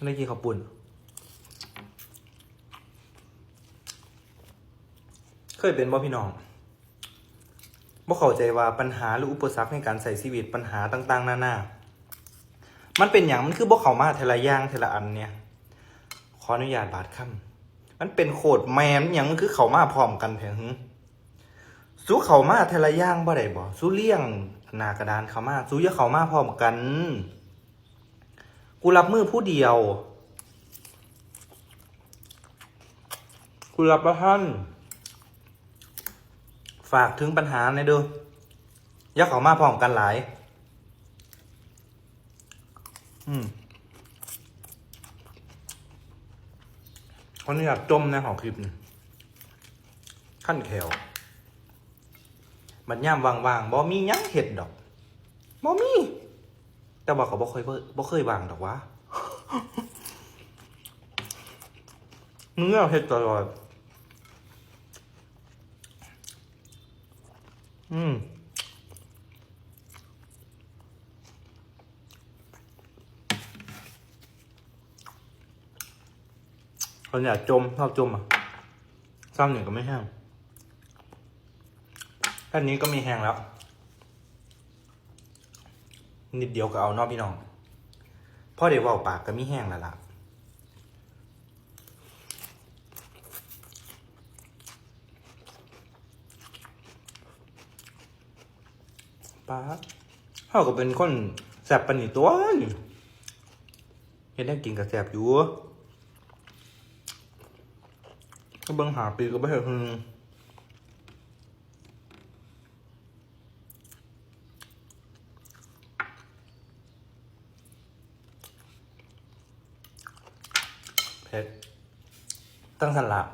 ได้กินข้าวปุ่นเคยเป็นบ่พี่น้องบ่เข้าใจว่าปัญหาหรืออุปสรรคในการใช้ชีวิตปัญหาต่างๆนานามันเป็นอย่างมันคือบ่เข้ามาทีละอย่างทีละอันเนี่ยขออนุญาตบาดคำมันเป็นโคตรแมนอย่างมันคือเข้ามาพร้อมกันแท้หึสู้เข้ามาทีละอย่างบ่ได้บ่สู้เลี้ยงหน้ากระดานเข้ามาสู้อย่าเข้ามาพร้อมกันกูรับมือผู้เดียวกูรับประท่านฝากถึงปัญหาในเด้ออย่าเข้ามาพร้อมกันหลายคนนี้อยากจมในหอคลิปนี่ขั้นแขวบัดย่ามว่างๆบ่มีหยังเห็ดดอกบ่มีแต่ว่าเขาบ่เคยว่างดอกวะ มึงเอาเห็ดตลอดคนอยากจมชอบจมอ่ะซ้ำหนึ่งก็ไม่แห้งแค่นี้ก็มีแห้งแล้วนิดเดียวก็เอานอกพี่น้องพ่อเดี๋ยวว่าปากก็มีแห้งแล้วล่ะป้าเขาก็เป็นคนแสบปานนี่ตัวนี่เห็นได้กินกับแสบอยู่ก็เบิ่งหาปีก็ไม่เห็นเผ็ดตั้งสลับ